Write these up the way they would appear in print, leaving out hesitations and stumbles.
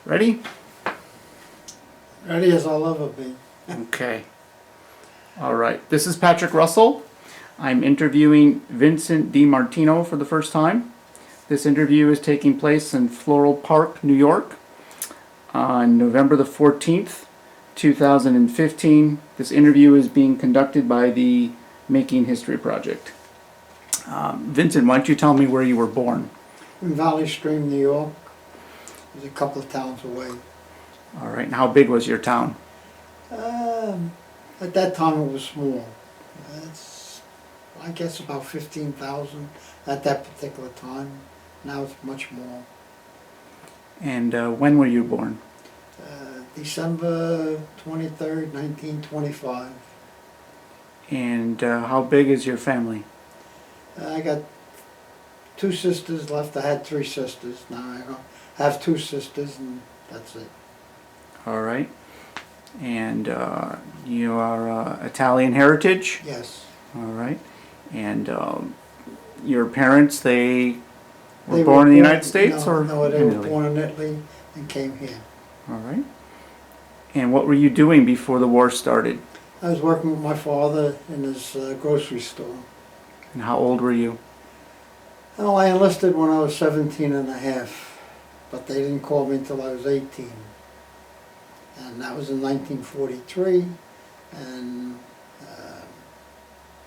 Ready? Ready as I'll ever be. Okay. All right. This is Patrick Russell. I'm interviewing Vincent Demartino for the first time. This interview is taking place in Floral Park, New York on November the 14th, 2015. This interview is being conducted by the Making History Project. Vincent, why don't you tell me where you were born? In Valley Stream, New York. It was a couple of towns away. All right. And how big was your town? At that time it was small. It's, I guess, about 15,000 at that particular time. Now it's much more. And when were you born? December 23rd, 1925. And how big is your family? I got 2 sisters left. I had 3 sisters. Now I have 2 sisters, and that's it. All right. And you are Italian heritage? Yes. All right. And your parents, they were They born in the United States? No, or no, they in were Italy? born in Italy and came here. All right. And what were you doing before the war started? I was working with my father in his grocery store. And how old were you? Oh, I enlisted when I was 17 and a half, but they didn't call me until I was 18. And that was in 1943, and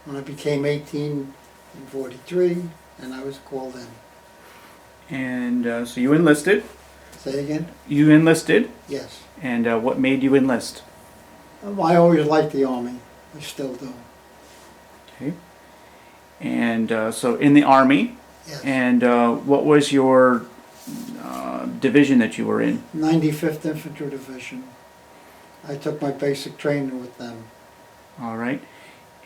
when I became 18 in 43, and I was called in. And so you enlisted. Say again? You enlisted. Yes. And what made you enlist? I always liked the Army. I still do. Okay. And so in the Army. Yes. And what was your division that you were in? 95th Infantry Division. I took my basic training with them. All right.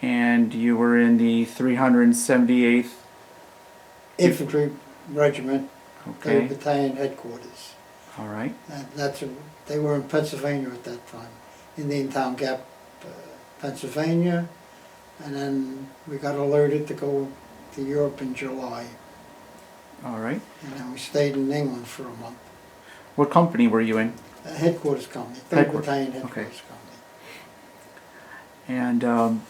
And you were in the 378th Infantry Regiment, Okay. 3rd Battalion Headquarters. All right. And they were in Pennsylvania at that time, Indian Town Gap, Pennsylvania, and then we got alerted to go to Europe in July, All right. and then we stayed in England for a month. What company were you in? Headquarters Company, 3rd Headquarters. Battalion Headquarters Okay. Company. And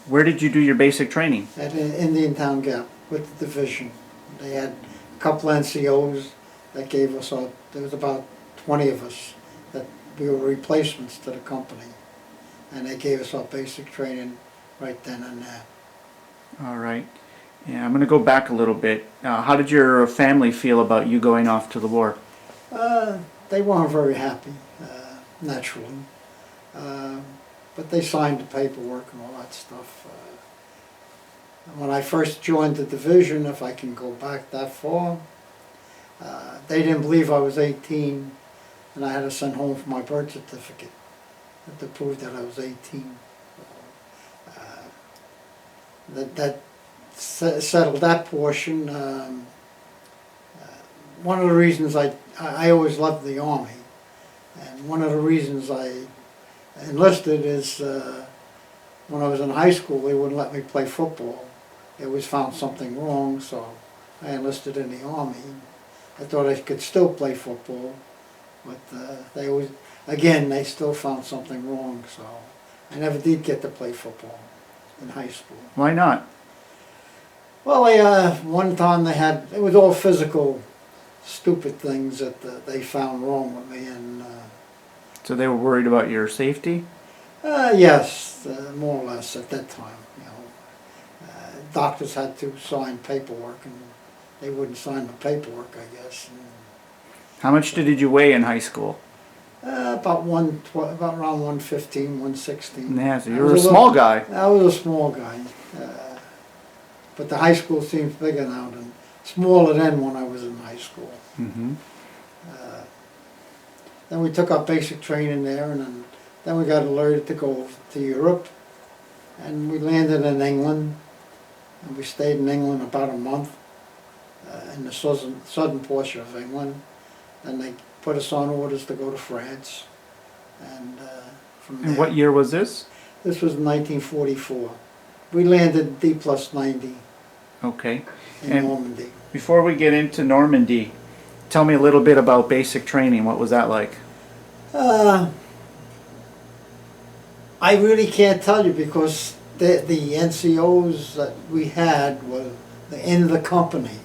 where did you do your basic training? At Indian Town Gap with the division. They had a couple NCOs that gave us there was about 20 of us that we were replacements to the company, and they gave us our basic training right then and there. All right. Yeah, I'm going to go back a little bit. How did your family feel about you going off to the war? They weren't very happy, naturally, but they signed the paperwork and all that stuff. When I first joined the division, if I can go back that far, they didn't believe I was 18, and I had to send home for my birth certificate to prove that I was 18. That settled that portion. One of the reasons I always loved the Army, and one of the reasons I enlisted is when I was in high school they wouldn't let me play football. They always found something wrong, so I enlisted in the Army. I thought I could still play football, but they still found something wrong, so I never did get to play football in high school. Why not? Well, one time it was all physical, stupid things that they found wrong with me, and So they were worried about your safety? yes, more or less at that time. You know, doctors had to sign paperwork, and they wouldn't sign the paperwork, I guess. And, How much did you weigh in high school? about around 115, 116. Yeah, so you were a small guy. I was a small guy, but the high school seems bigger now than smaller than when I was in high school. Mm-hmm. Then we took our basic training there, and then we got alerted to go to Europe, and we landed in England, and we stayed in England about a month, in the southern portion of England. Then they put us on orders to go to France, and from there. And what year was this? This was 1944. We landed D+90 Okay. in And Normandy. before we get into Normandy, tell me a little bit about basic training. What was that like? I really can't tell you because the NCOs that we had were the end of the company,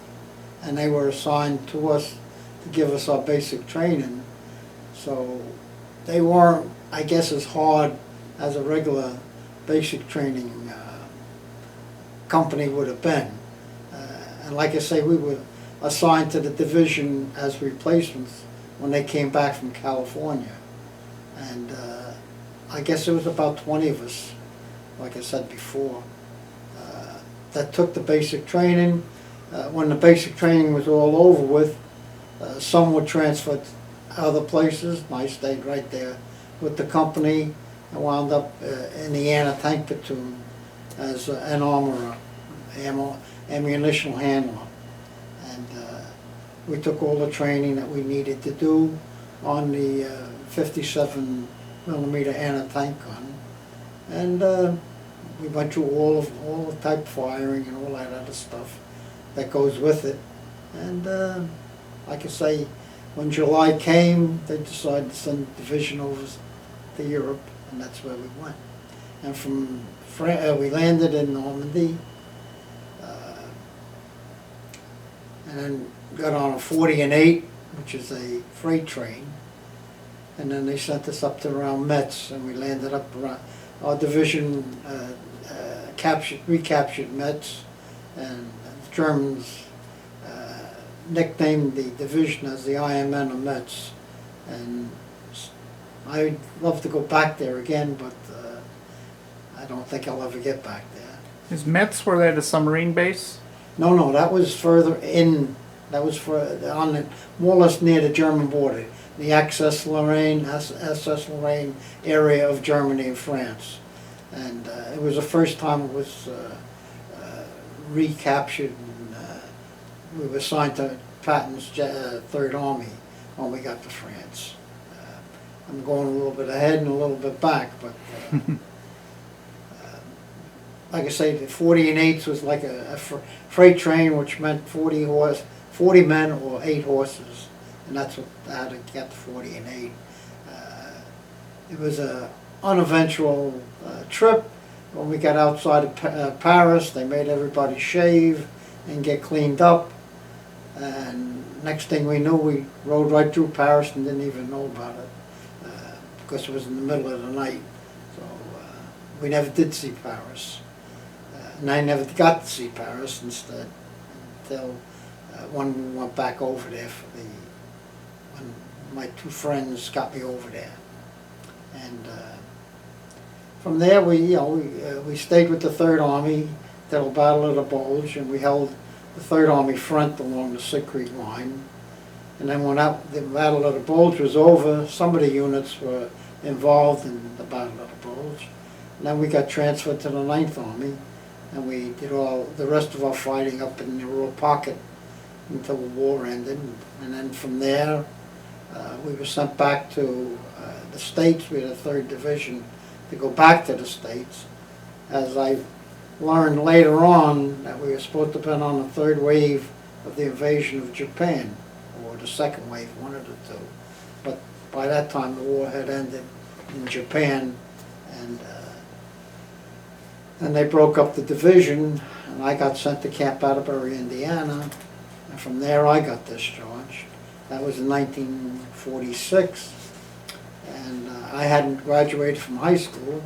and they were assigned to us to give us our basic training. So they weren't, I guess, as hard as a regular basic training company would have been. And like I say, we were assigned to the division as replacements when they came back from California. And I guess there was about 20 of us, like I said before, that took the basic training. When the basic training was all over with, some were transferred to other places, and I stayed right there with the company. I wound up in the AntiTank platoon as an armorer, ammunition handler. And we took all the training that we needed to do on the 57 millimeter anti-tank gun, and we went through all the type firing and all that other stuff that goes with it. And like I say, when July came, they decided to send the division over to Europe, and that's where we went. And from we landed in Normandy, and then got on a 40 and 8, which is a freight train. And then they sent us up to around Metz, and we landed up around, our division recaptured Metz, and the Germans nicknamed the division as the Iron Men of Metz. And I'd love to go back there again, but I don't think I'll ever get back there. Is Metz where they had a submarine base? No, that was further in. That was on the, more or less near the German border, the Alsace-Lorraine area of Germany and France. And it was the first time it was recaptured, and we were assigned to Patton's Third Army when we got to France. I'm going a little bit ahead and a little bit back, but like I say, the 40 and 8s was like a freight train, which meant 40 men or 8 horses, and that's how to get the 40 and 8. It was an uneventful trip. When we got outside of Paris, they made everybody shave and get cleaned up, and next thing we knew, we rode right through Paris and didn't even know about it because it was in the middle of the night. So we never did see Paris, and I never got to see Paris instead until when we went back over there for when my 2 friends got me over there. And from there we stayed with the Third Army till the Battle of the Bulge, and we held the Third Army front along the Siegfried Line. And then when the Battle of the Bulge was over, some of the units were involved in the Battle of the Bulge. And then we got transferred to the Ninth Army, and we did all the rest of our fighting up in the rural pocket until the war ended. And then from there, we were sent back to the States. We had a 3rd Division to go back to the States. As I learned later on that we were supposed to have been on the 3rd wave of the invasion of Japan, or the 2nd wave, one of the 2. But by that time the war had ended in Japan, and they broke up the division, and I got sent to Camp Atterbury, Indiana. And from there I got discharged. That was in 1946, and I hadn't graduated from high school.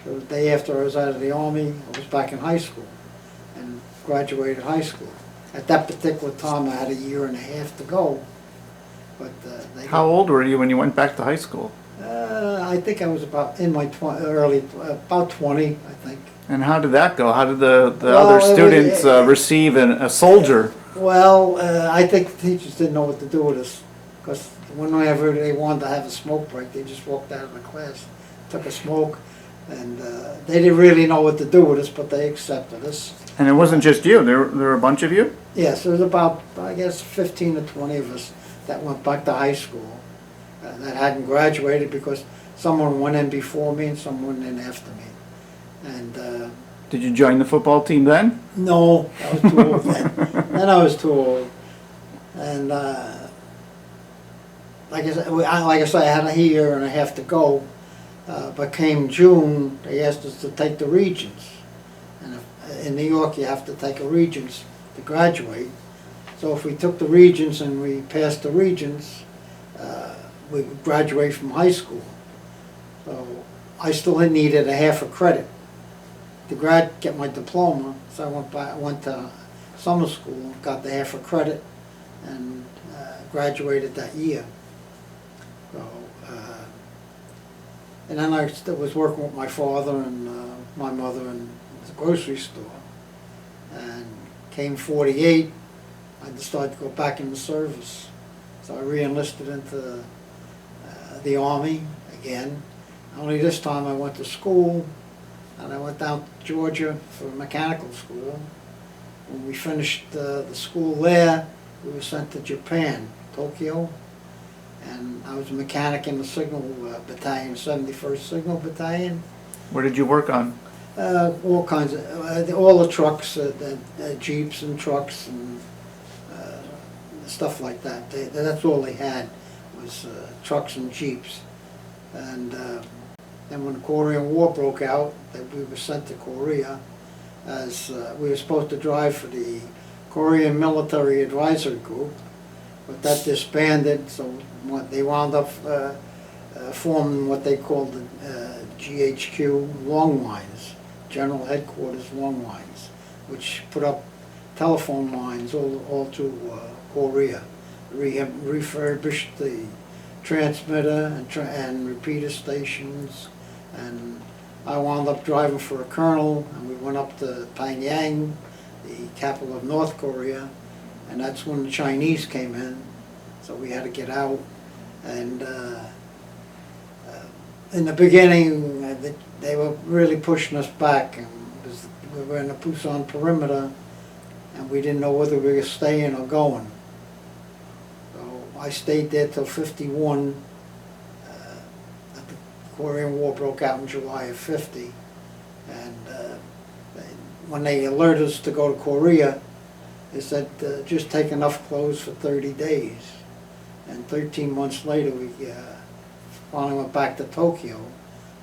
The day after I was out of the Army, I was back in high school and graduated high school. At that particular time I had a year and a half to go. But How old were you when you went back to high school? I think I was about in my about 20, I think. And how did that go? How did the other students receive a soldier? Well, I think the teachers didn't know what to do with us, because whenever they wanted to have a smoke break, they just walked out of the class, took a smoke, and they didn't really know what to do with us, but they accepted us. And it wasn't just you, there were a bunch of you? Yes, there was about, I guess, 15 to 20 of us that went back to high school that hadn't graduated, because someone went in before me and someone went in after me. And did you join the football team then? no, I was too old then. Then I was too old. And like like I said, I had a year and a half to go, but came June, they asked us to take the Regents. And in New York, you have to take a Regents to graduate. So if we took the Regents and we passed the Regents, we would graduate from high school. So I still needed a half a credit to get my diploma. So I went to summer school, got the half a credit, and graduated that year. So, and then I still was working with my father and my mother in the grocery store. And came 48, I decided to go back in the service. So I re-enlisted into the Army again. Only this time I went to school, and I went down to Georgia for mechanical school. When we finished the school there, we were sent to Japan, Tokyo, and I was a mechanic in the Signal Battalion, 71st Signal Battalion. What did you work on? All kinds of, all the trucks, the Jeeps and trucks and stuff like that. That's all they had was trucks and Jeeps. And then when the Korean War broke out, we were sent to Korea as we were supposed to drive for the Korean Military Advisory Group, but that disbanded, so they wound up forming what they called the GHQ Long Lines, General Headquarters Long Lines, which put up telephone lines all to Korea, refurbished the transmitter and repeater stations, and I wound up driving for a colonel, and we went up to Pyongyang, the capital of North Korea, and that's when the Chinese came in, so we had to get out. And in the beginning, they were really pushing us back, and we were in the Pusan perimeter, and we didn't know whether we were staying or going. So I stayed there till 51. The Korean War broke out in July of 50, and when they alerted us to go to Korea, they said just take enough clothes for 30 days. And 13 months later, we finally went back to Tokyo,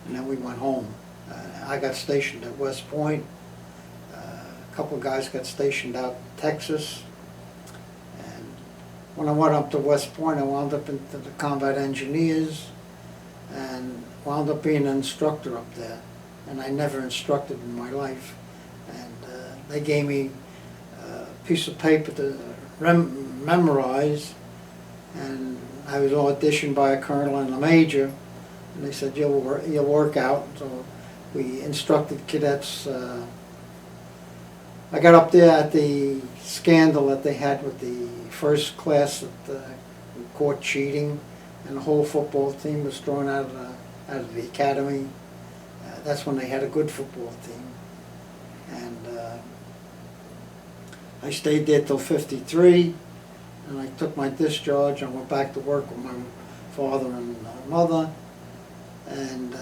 and then we went home. I got stationed at West Point. A couple of guys got stationed out in Texas. And when I went up to West Point, I wound up into the Combat Engineers and wound up being an instructor up there. And I never instructed in my life. And they gave me a piece of paper to memorize, and I was auditioned by a colonel and a major, and they said, you'll work out. So we instructed cadets. I got up there at the scandal that they had with the first class that caught cheating, and the whole football team was thrown out of the academy. That's when they had a good football team. And I stayed there till 53, and I took my discharge and went back to work with my father and mother. And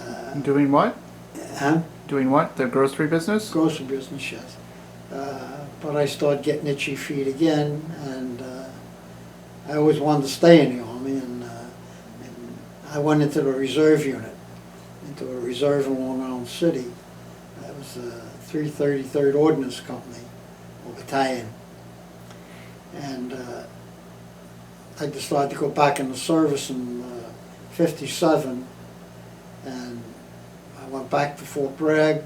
doing what? Huh? Doing what? The grocery business? Grocery business, yes. But I started getting itchy feet again, and I always wanted to stay in the Army, and I went into the reserve unit, into a reserve in Long Island City. That was the 333rd Ordnance Company, or Battalion. And I decided to go back in the service in 57, and I went back to Fort Bragg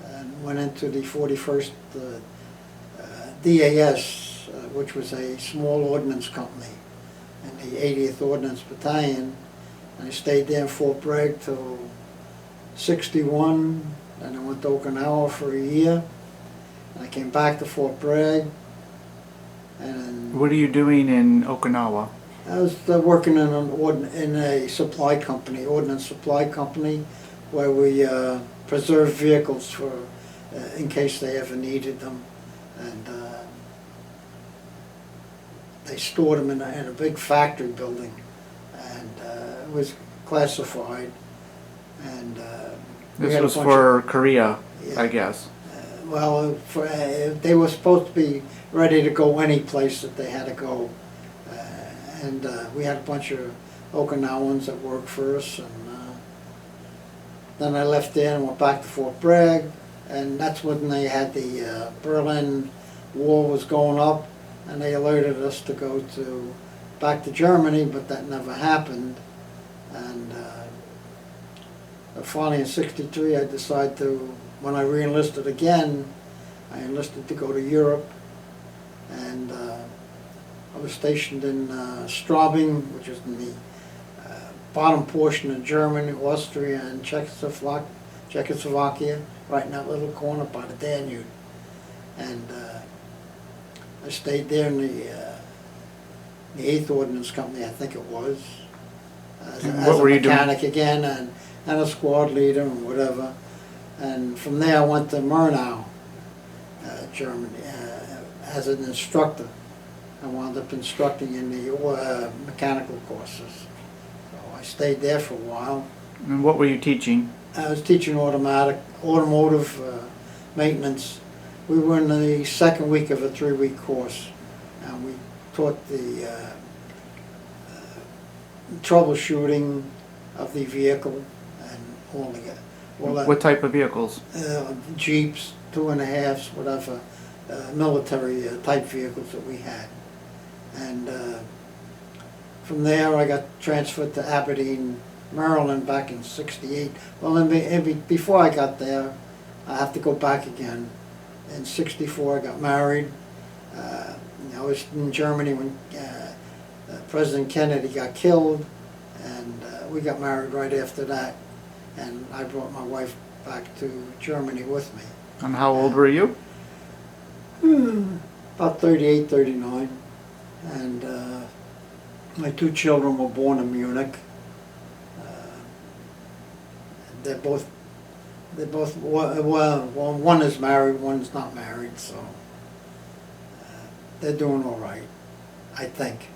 and went into the 41st DAS, which was a small ordnance company, in the 80th Ordnance Battalion. And I stayed there in Fort Bragg till 61, and I went to Okinawa for a year, and I came back to Fort Bragg. And what are you doing in Okinawa? I was working in a supply company, ordnance supply company, where we preserved vehicles for in case they ever needed them, and they stored them in a big factory building, and it was classified. And this was for Korea, yeah. I guess. Well, they were supposed to be ready to go any place that they had to go, and we had a bunch of Okinawans that worked for us, and then I left there and went back to Fort Bragg, and that's when they had the Berlin Wall was going up, and they alerted us to go back to Germany, but that never happened. And finally in '63 I decided to, when I re-enlisted again, I enlisted to go to Europe, and I was stationed in Straubing, which is in the bottom portion of Germany, Austria, and Czechoslovakia, right in that little corner by the Danube. And I stayed there in the 8th Ordnance Company, I think it was, as a mechanic again, and a squad leader and whatever. And from there I went to Murnau, Germany, as an instructor. I wound up instructing in the mechanical courses. So I stayed there for a while. And what were you teaching? I was teaching automotive maintenance. We were in the second week of a 3-week course, and we taught the troubleshooting of the vehicle and all that. What type of vehicles? Jeeps, 2.5s, whatever, military type vehicles that we had. And from there I got transferred to Aberdeen, Maryland back in '68. Well, before I got there, I have to go back again. In '64 I got married. I was in Germany when President Kennedy got killed, and we got married right after that. And I brought my wife back to Germany with me. And how old were you? About 38, 39. And my 2 children were born in Munich. They're both, well, one is married, one's not married, so they're doing all right, I think.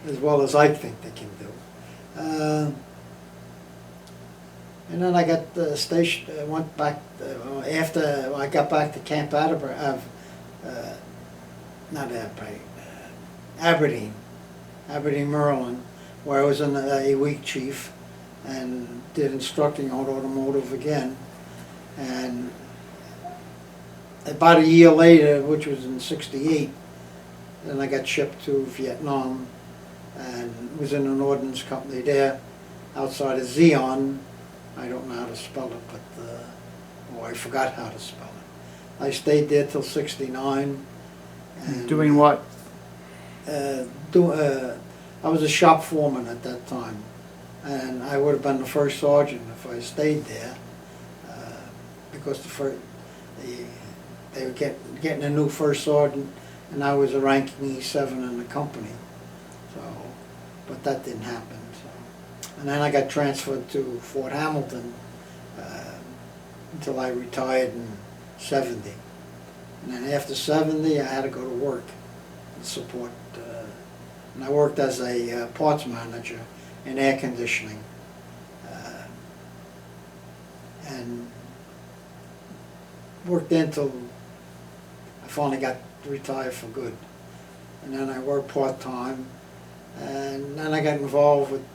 As well as I think they can do. And then I got stationed, went back, after I got back to Camp Aberdeen, Maryland, where I was a week chief and did instructing on automotive again. And about a year later, which was in '68, then I got shipped to Vietnam and was in an ordnance company there outside of Zion. I don't know how to spell it, but I forgot how to spell it. I stayed there till '69. Doing what? I was a shop foreman at that time, and I would have been the first sergeant if I stayed there, because they were getting a new first sergeant, and I was a ranking E7 in the company. So, but that didn't happen. So, and then I got transferred to Fort Hamilton until I retired in '70. And then after '70, I had to go to work and support. And I worked as a parts manager in air conditioning. And worked there until I finally got retired for good. And then I worked part-time. And then I got involved with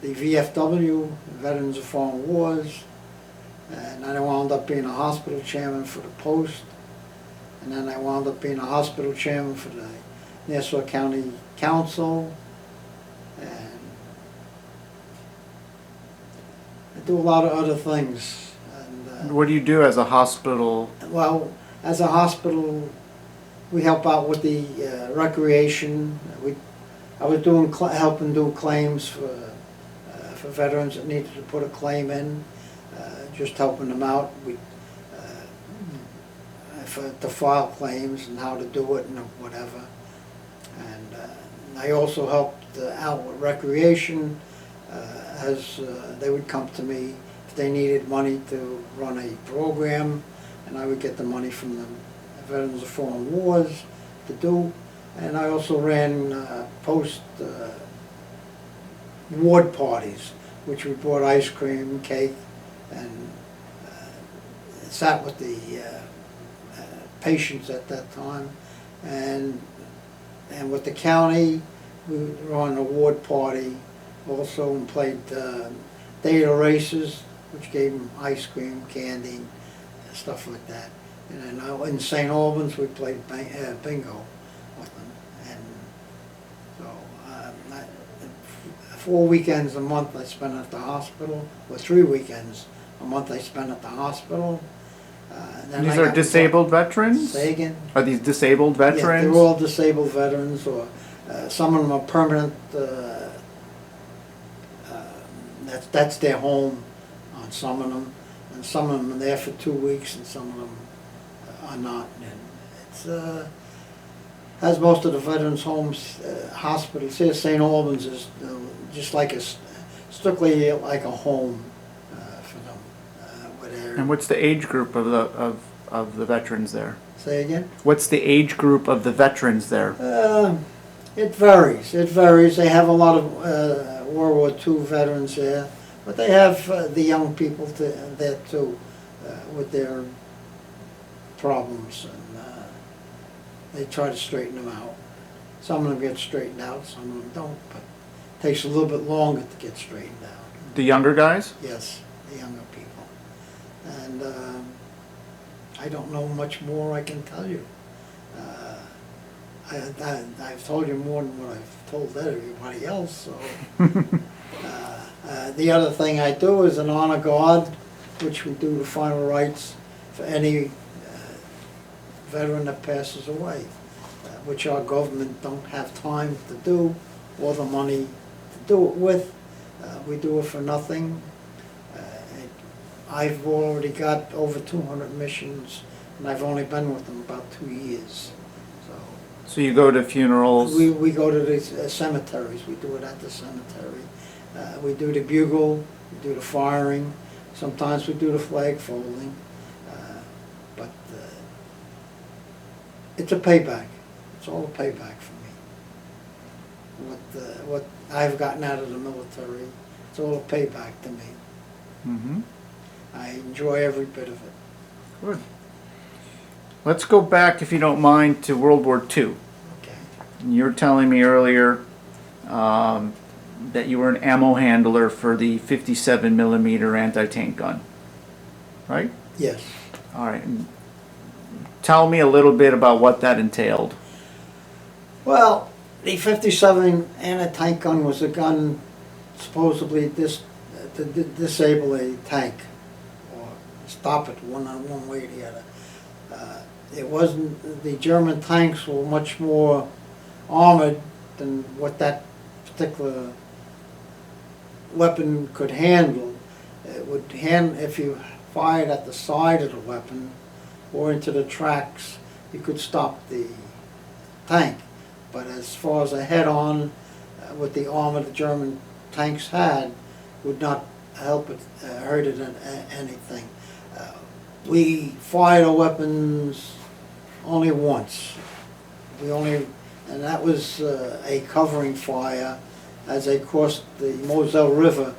the VFW, Veterans of Foreign Wars. And then I wound up being a hospital chairman for the Post. And then I wound up being a hospital chairman for the Nassau County Council. And I do a lot of other things. And, what do you do as a hospital? well, as a hospital, we help out with the recreation. I was helping do claims for veterans that needed to put a claim in. Just helping them out. To file claims and how to do it and whatever. And I also helped out with recreation, as they would come to me if they needed money to run a program, and I would get the money from the Veterans of Foreign Wars to do. And I also ran post ward parties, which we brought ice cream, cake, and sat with the patients at that time, and and with the county, we were on an award party also, and played data races, which gave them ice cream, candy, stuff like that. And then in St. Albans, we played bingo with them. And so 4 weekends a month I spent at the hospital, or 3 weekends a month I spent at the hospital. These are disabled veterans? Say again? Are these disabled veterans? Yeah, they're all disabled veterans, or some of them are permanent. That's their home on some of them, and some of them are there for 2 weeks, and some of them are not. And it's as most of the veterans' homes, hospitals here, St. Albans is just like strictly like a home for them. And what's the age group of the veterans there? Say again? What's the age group of the veterans there? It varies. It varies. They have a lot of World War II veterans there, but they have the young people there too, with their problems, and they try to straighten them out. Some of them get straightened out, some of them don't, but it takes a little bit longer to get straightened out. The younger guys? Yes, the younger people. And I don't know much more I can tell you. I've told you more than what I've told everybody else. So, the other thing I do is an honor guard, which we do the final rites for any veteran that passes away, which our government don't have time to do or the money to do it with. We do it for nothing. I've already got over 200 missions, and I've only been with them about 2 years. So you go to funerals? We go to the cemeteries. We do it at the cemetery. We do the bugle, we do the firing. Sometimes we do the flag folding. But it's a payback. It's all a payback for me. What I've gotten out of the military, it's all a payback to me. Mm-hmm. I enjoy every bit of it. Good. Let's go back, if you don't mind, to World War II. Okay. You're telling me earlier that you were an ammo handler for the 57 millimeter anti-tank gun, right? Yes. All right. And tell me a little bit about what that entailed. Well, the 57 anti-tank gun was a gun supposedly to disable a tank or stop it one way or the other. It wasn't, the German tanks were much more armored than what that particular weapon could handle. It would if you fired at the side of the weapon or into the tracks, you could stop the tank. But as far as a head-on with the armor the German tanks had, would not help it, hurt it anything. We fired our weapons only once. And that was a covering fire as they crossed the Moselle River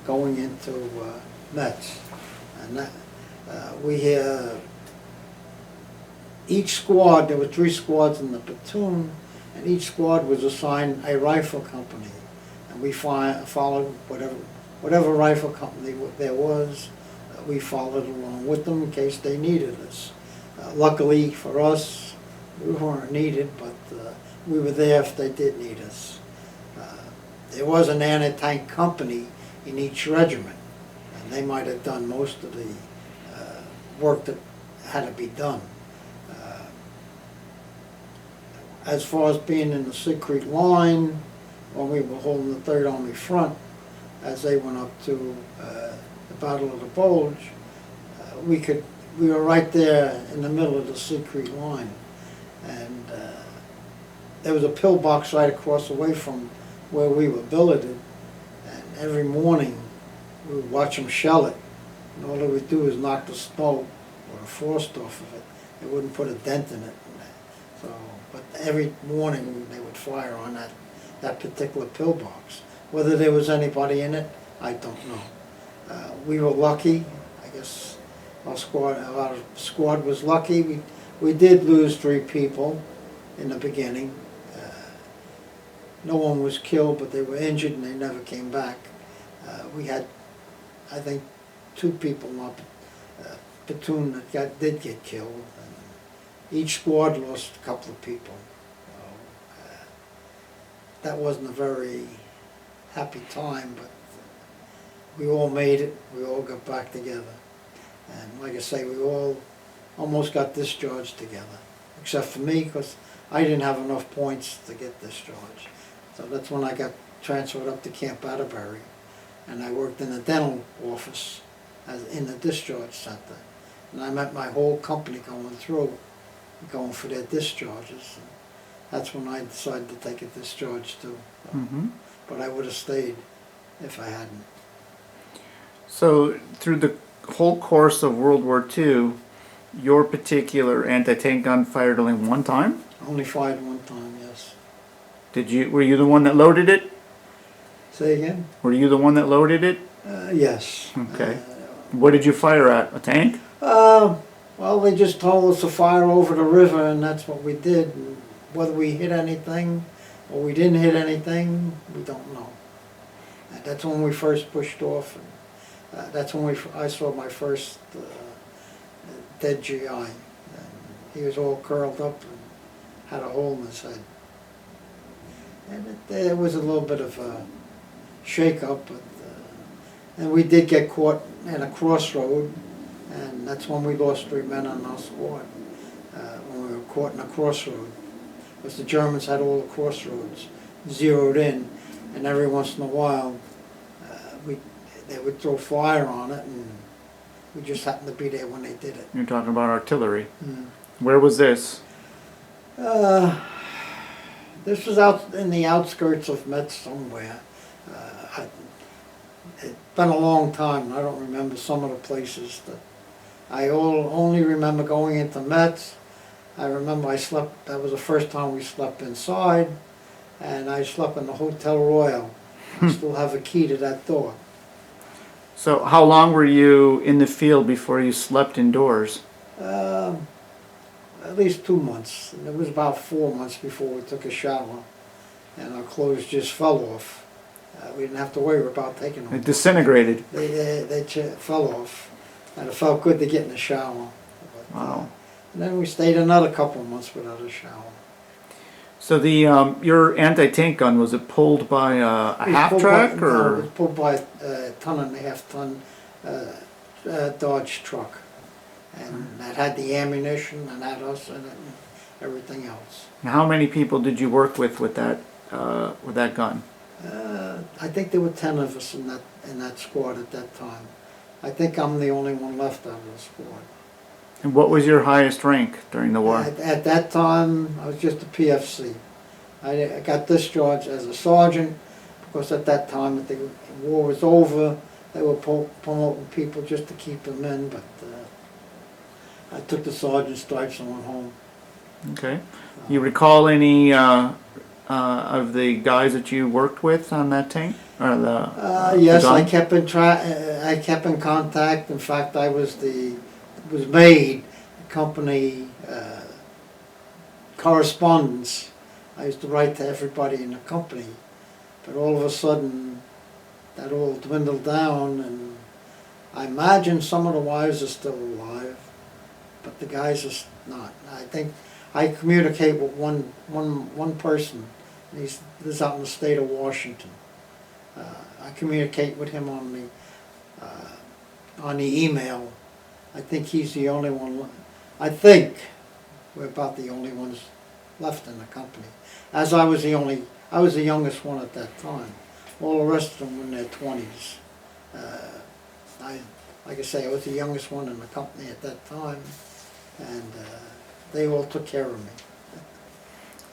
going into Metz. And that, each squad, there were 3 squads in the platoon, and each squad was assigned a rifle company. And we followed whatever rifle company there was, we followed along with them in case they needed us. Luckily for us, we weren't needed, but we were there if they did need us. There was an anti-tank company in each regiment, and they might have done most of the work that had to be done. As far as being in the Siegfried Line, when we were holding the 3rd Army front, as they went up to the Battle of the Bulge, we were right there in the middle of the Siegfried Line, and there was a pillbox right across the way from where we were billeted, and every morning we would watch them shell it, and all they would do is knock the snow or the frost off of it. They wouldn't put a dent in it. So, but every morning they would fire on that particular pillbox. Whether there was anybody in it, I don't know. We were lucky. I guess our squad was lucky. We did lose 3 people in the beginning. no one was killed, but they were injured and they never came back. We had, I think, 2 people in our platoon that did get killed. And each squad lost a couple of people. So, that wasn't a very happy time, but we all made it. We all got back together. And like I say, we all almost got discharged together, except for me, because I didn't have enough points to get discharged. So that's when I got transferred up to Camp Atterbury, and I worked in the dental office in the discharge center. And I met my whole company going for their discharges. And that's when I decided to take a discharge too. So, but I would have stayed if I hadn't. So through the whole course of World War II, your particular anti-tank gun fired only one time? Only fired one time, yes. Were you the one that loaded it? Say again? Were you the one that loaded it? Yes. Okay. What did you fire at? A tank? Well, they just told us to fire over the river, and that's what we did. And whether we hit anything or we didn't hit anything, we don't know. And that's when we first pushed off. And, that's when I saw my first dead GI. And he was all curled up and had a hole in his head. And it was a little bit of a shake-up, but and we did get caught in a crossroad, and that's when we lost 3 men on our squad, when we were caught in a crossroad. Because the Germans had all the crossroads zeroed in, and every once in a while they would throw fire on it, and we just happened to be there when they did it. You're talking about artillery. Where was this? This was out in the outskirts of Metz somewhere. It's been a long time, and I don't remember some of the places. I only remember going into Metz. I remember that was the first time we slept inside, and I slept in the Hotel Royal. I still have a key to that door. So how long were you in the field before you slept indoors? At least 2 months. And it was about 4 months before we took a shower, and our clothes just fell off. We didn't have to worry about taking them. It disintegrated. They fell off, and it felt good to get in the shower. But, wow. And then we stayed another couple of months without a shower. So your anti-tank gun, was it pulled by a half-track? No, it was pulled by a 1.5 ton Dodge truck. And that had the ammunition and had us in it and everything else. And how many people did you work with that gun? I think there were 10 of us in that squad at that time. I think I'm the only one left out of the squad. And what was your highest rank during the war? At that time, I was just a PFC. I got discharged as a sergeant because at that time, if the war was over, they were promoting people just to keep them in, but I took the sergeant stripes and went home. Okay. You recall any of the guys that you worked with on that tank? Or yes, I kept in contact. In fact, I was made company correspondence. I used to write to everybody in the company, but all of a sudden that all dwindled down, and I imagine some of the wives are still alive, but the guys are not. I think I communicate with one person. He lives out in the state of Washington. I communicate with him on the email. I think he's the only one. I think we're about the only ones left in the company. As I was the youngest one at that time. All the rest of them were in their 20s. Like I say, I was the youngest one in the company at that time, and they all took care of me.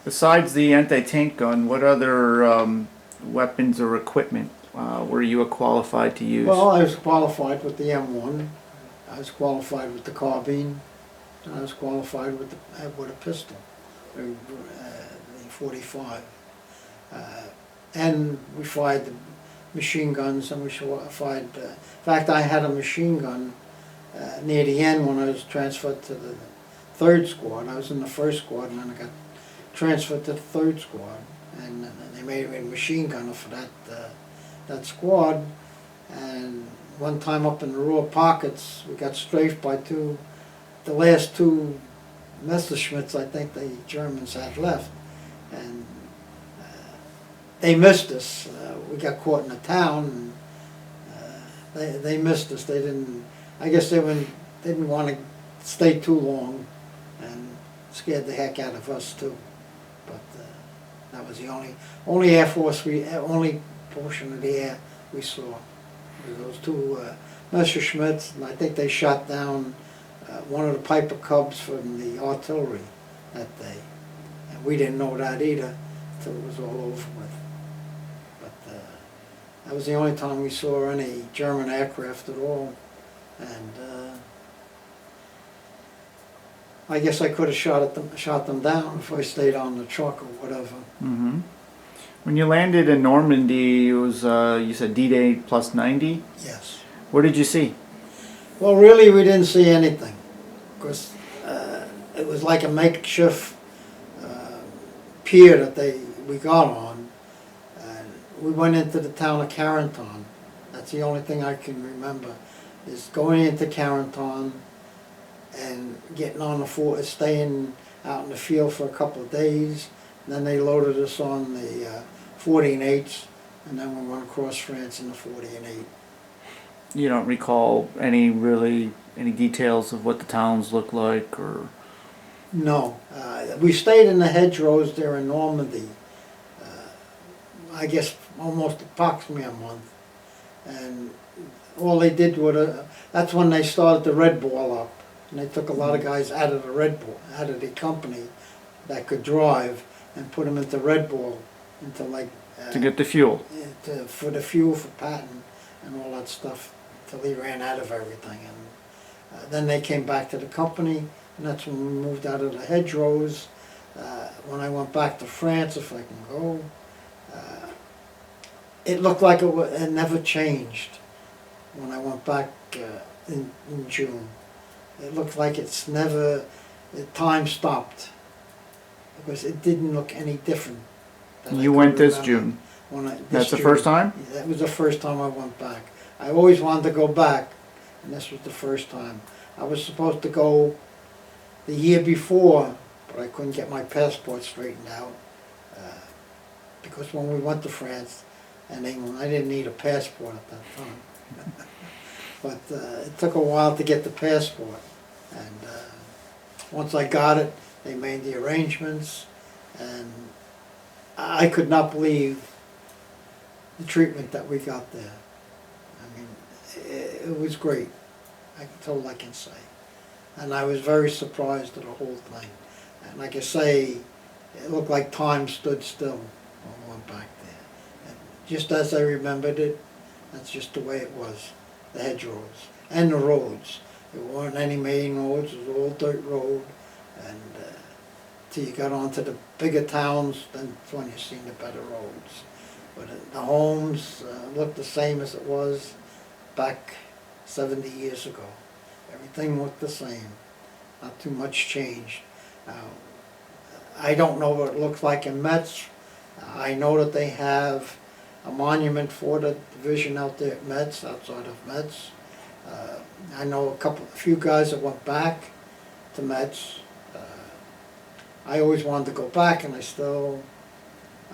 Besides the anti-tank gun, what other weapons or equipment were you qualified to use? Well, I was qualified with the M1. I was qualified with the carbine. And I was qualified with a pistol, the 45. And we fired the machine guns, and we fired. In fact, I had a machine gun near the end when I was transferred to the 3rd squad. I was in the 1st squad, and then I got transferred to the 3rd squad. and they made me a machine gunner for that squad. And one time up in the rural pockets, we got strafed by the last two Messerschmitts I think the Germans had left, and they missed us. We got caught in a town, and they missed us. They didn't. I guess they didn't want to stay too long, and scared the heck out of us too. But that was the only Air Force only portion of the air we saw. Those two Messerschmitts, and I think they shot down one of the Piper Cubs from the artillery that day. And we didn't know that either until it was all over with. But that was the only time we saw any German aircraft at all. And I guess I could have shot them down if I stayed on the truck or whatever. Mm-hmm. When you landed in Normandy, it was, you said D-Day plus 90? Yes. What did you see? Well, really, we didn't see anything, because it was like a makeshift pier that we got on. And we went into the town of Carenton. That's the only thing I can remember, is going into Carenton and getting on the fort, staying out in the field for a couple of days. And then they loaded us on the 40-8s, and then we went across France in the 40-8. You don't recall any details of what the towns looked like, or? No. We stayed in the hedgerows there in Normandy, I guess almost approximately a month. And all they did was, that's when they started the Red Ball up. And they took a lot of guys out of the Red Ball, out of the company that could drive, and put them into Red Ball, into like... to get the fuel. For the fuel for Patton and all that stuff, till he ran out of everything. And then they came back to the company, and that's when we moved out of the hedgerows. When I went back to France, if I can go, it looked like it never changed when I went back in June. It looked like time stopped, because it didn't look any different. You went this June? That's the first time? That was the first time I went back. I always wanted to go back, and this was the first time. I was supposed to go the year before, but I couldn't get my passport straightened out, because when we went to France and England, I didn't need a passport at that time. But it took a while to get the passport, and once I got it, they made the arrangements, and I could not believe the treatment that we got there. I mean, it was great. That's all I can say. And I was very surprised at the whole thing. And like I say, it looked like time stood still when we went back there. And just as I remembered it, that's just the way it was. The hedgerows and the roads. There weren't any main roads, it was all dirt road. And till you got onto the bigger towns, then that's when you seen the better roads. But the homes looked the same as it was back 70 years ago. Everything looked the same. Not too much changed. I don't know what it looks like in Metz. I know that they have a monument for the division out there at Metz, outside of Metz. I know a few guys that went back to Metz. I always wanted to go back, and I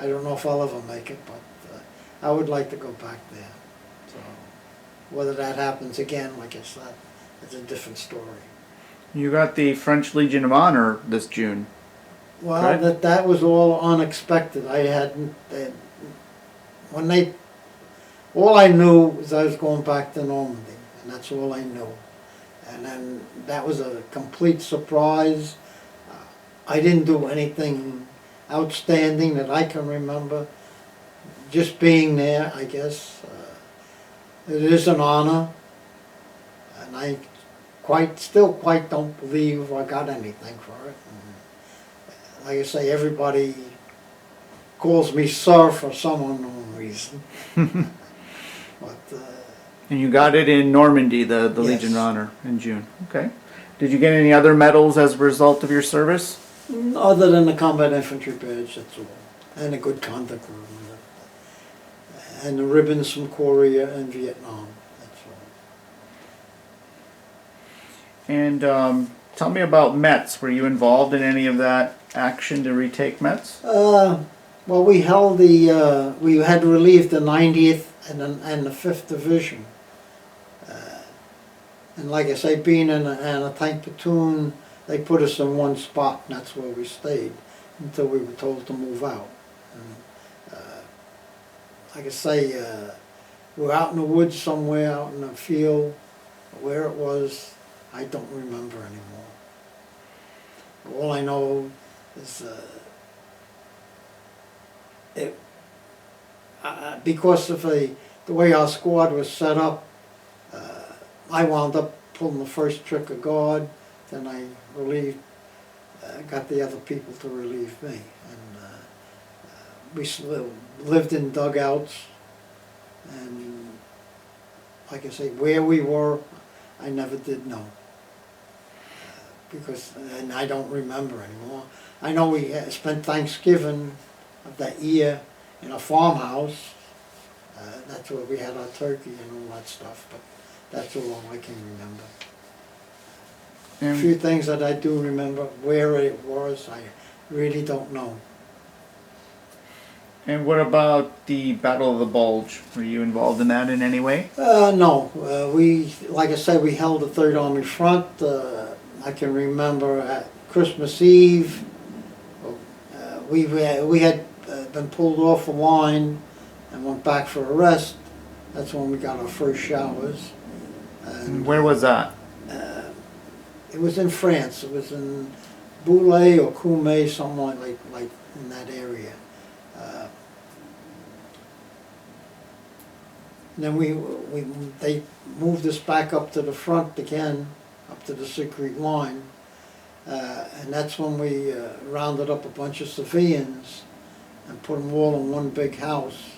don't know if I'll ever make it, but I would like to go back there. So whether that happens again, like I said, it's a different story. You got the French Legion of Honor this June. Well, right? that was all unexpected. All I knew was I was going back to Normandy, and that's all I knew. And then that was a complete surprise. I didn't do anything outstanding that I can remember. Just being there, I guess. It is an honor, and I still quite don't believe I got anything for it. And like I say, everybody calls me sir for some unknown reason. But and you got it in Normandy, the yes. Legion of Honor in June. Okay. Did you get any other medals as a result of your service? Other than the combat infantry badge, that's all. and a good conduct room. And the ribbons from Korea and Vietnam. That's all. And tell me about Metz. Were you involved in any of that action to retake Metz? Well, we held we had relieved the 90th and the 5th Division. And like I say, being in a tank platoon, they put us in one spot, and that's where we stayed until we were told to move out. And, like I say, we were out in the woods somewhere, out in the field. Where it was, I don't remember anymore. All I know is because of the way our squad was set up, I wound up pulling the first trick of guard, then I got the other people to relieve me. And we lived in dugouts, and like I say, where we were, I never did know. And I don't remember anymore. I know we spent Thanksgiving of that year in a farmhouse. That's where we had our turkey and all that stuff, but that's all I can remember. A few things that I do remember, where it was, I really don't know. And what about the Battle of the Bulge? Were you involved in that in any way? No. Like I said, we held the Third Army front. I can remember at Christmas Eve, we had been pulled off a line and went back for a rest. That's when we got our first showers. And where was that? It was in France. It was in Bulge or Cume, something like in that area. And then they moved us back up to the front again, up to the Siegfried line, and that's when we rounded up a bunch of civilians and put them all in one big house.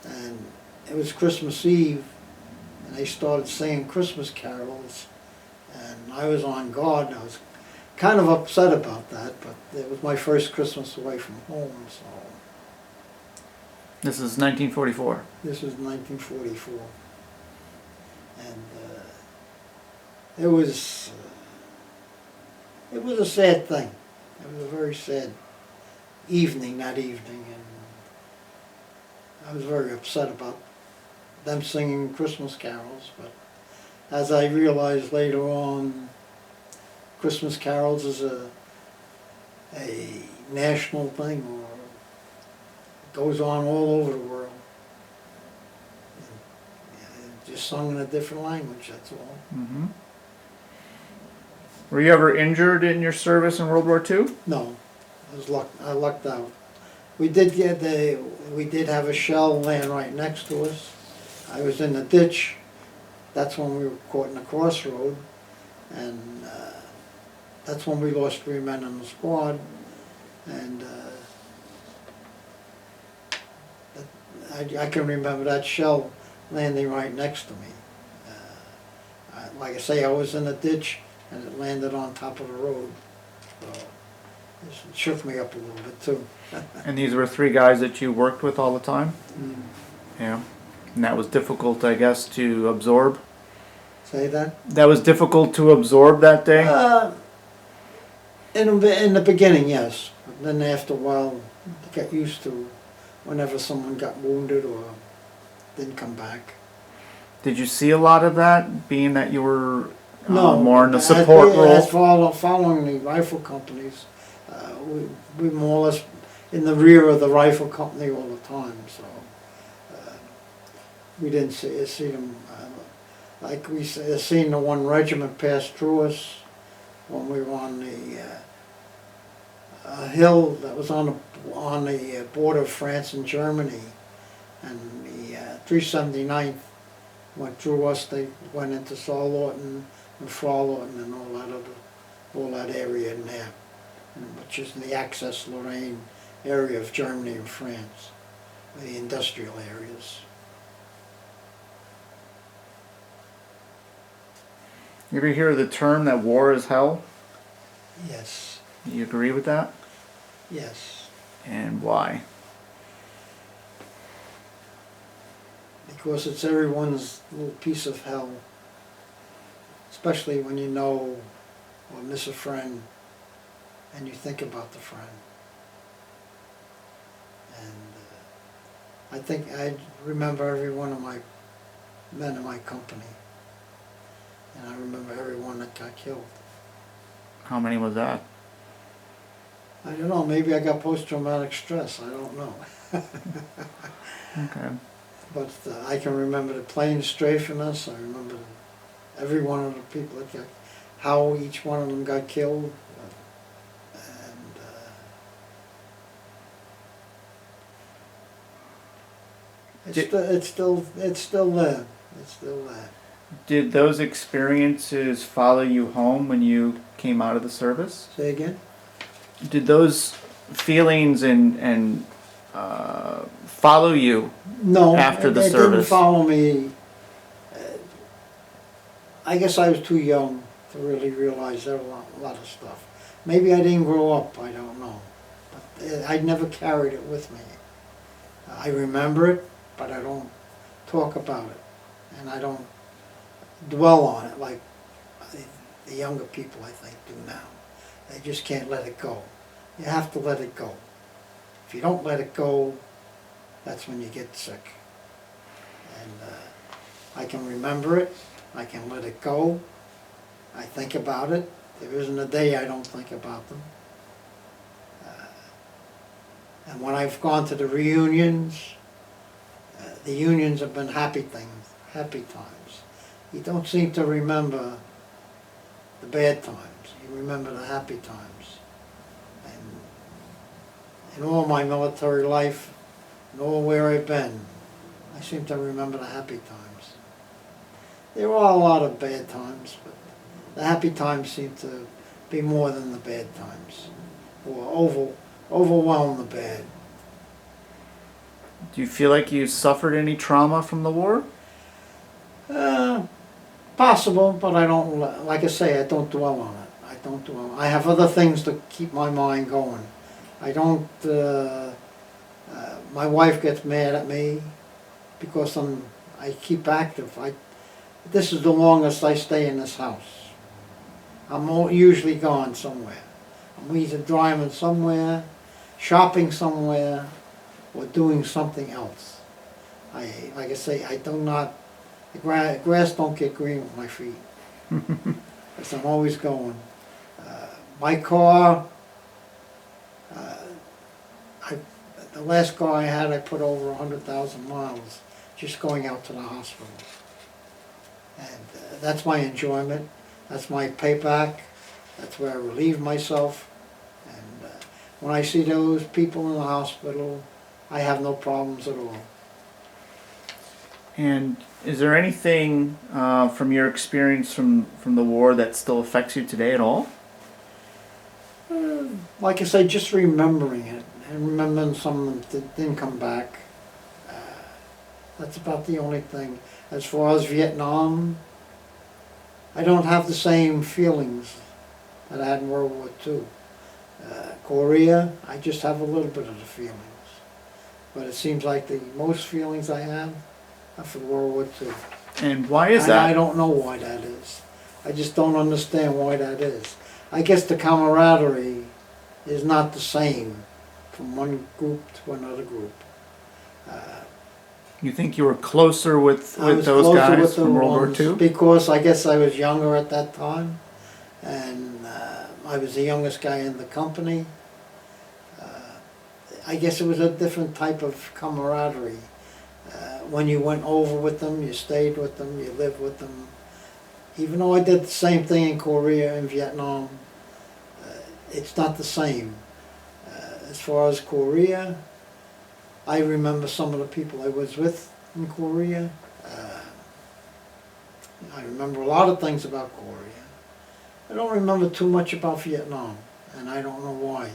And it was Christmas Eve, and they started singing Christmas carols, and I was on guard, and I was kind of upset about that, but it was my first Christmas away from home, so. This is 1944. This was 1944, and it was a sad thing. It was a very sad evening that evening, and I was very upset about them singing Christmas carols, but as I realized later on, Christmas carols is a national thing, or it goes on all over the world. And just sung in a different language, that's all. Mm-hmm. Were you ever injured in your service in World War II? No, I lucked out. We did have a shell laying right next to us. I was in the ditch. That's when we were caught in the crossroad, and that's when we lost 3 men in the squad. And I can remember that shell landing right next to me. Like I say, I was in a ditch, and it landed on top of the road. So it shook me up a little bit too. And these were 3 guys that you worked with all the time? Mm. Yeah. And that was difficult, I guess, to absorb? Say that? That was difficult to absorb that day? In the beginning, yes. But then after a while, you get used to whenever someone got wounded or didn't come back. Did you see a lot of that, being that you were No, more in the support role? As following the rifle companies, we more or less in the rear of the rifle company all the time, so we didn't see them. Like we seen the one regiment pass through us when we were on the hill that was on the border of France and Germany, and the 379th went through us. They went into Saarlorten and Frauleuten and all that area in there, which is in the Alsace-Lorraine area of Germany and France, the industrial areas. You ever hear the term that war is hell? Yes. Do you agree with that? Yes. And why? Because it's everyone's little piece of hell, especially when you know or miss a friend and you think about the friend. And I think I remember every one of my men in my company, and I remember everyone that got killed. How many was that? I don't know, maybe I got post-traumatic stress, I don't know. Okay. But I can remember the plane strafing us, I remember every one of the people that got, how each one of them got killed. And it's still there, it's still there. Did those experiences follow you home when you came out of the service? Say again? Did those feelings and follow you? No, After the it didn't service? follow me. I guess I was too young to really realize there was a lot of stuff. Maybe I didn't grow up, I don't know. But I never carried it with me. I remember it, but I don't talk about it. And I don't dwell on it like the younger people, I think, do now. They just can't let it go. You have to let it go. If you don't let it go, that's when you get sick. And I can remember it, I can let it go, I think about it. There isn't a day I don't think about them. And when I've gone to the reunions, the unions have been happy things, happy times. You don't seem to remember the bad times, you remember the happy times. And in all my military life, and all where I've been, I seem to remember the happy times. There were a lot of bad times, but the happy times seem to be more than the bad times, or overwhelm the bad. Do you feel like you suffered any trauma from the war? Possible, but I don't, like I say, I don't dwell on it. I don't dwell. I have other things to keep my mind going. I don't, my wife gets mad at me because I keep active. This is the longest I stay in this house. I'm usually gone somewhere. I'm either driving somewhere, shopping somewhere, or doing something else. Like I say, I do not, the grass don't get green with my feet. Because I'm always going. My car, the last car I had, I put over 100,000 miles just going out to the hospital. And that's my enjoyment, that's my payback, that's where I relieve myself. And when I see those people in the hospital, I have no problems at all. And is there anything from your experience from the war that still affects you today at all? Like I say, just remembering it, and remembering some of them that didn't come back. That's about the only thing. As far as Vietnam, I don't have the same feelings that I had in World War II. Korea, I just have a little bit of the feelings. But it seems like the most feelings I have are for World War II. And why is that? I don't know why that is. I just don't understand why that is. I guess the camaraderie is not the same from one group to another group. You think you were closer with I was those closer guys with the from World War ones II? because I guess I was younger at that time, and I was the youngest guy in the company. I guess it was a different type of camaraderie. When you went over with them, you stayed with them, you lived with them. Even though I did the same thing in Korea and Vietnam, it's not the same. As far as Korea, I remember some of the people I was with in Korea. I remember a lot of things about Korea. I don't remember too much about Vietnam, and I don't know why.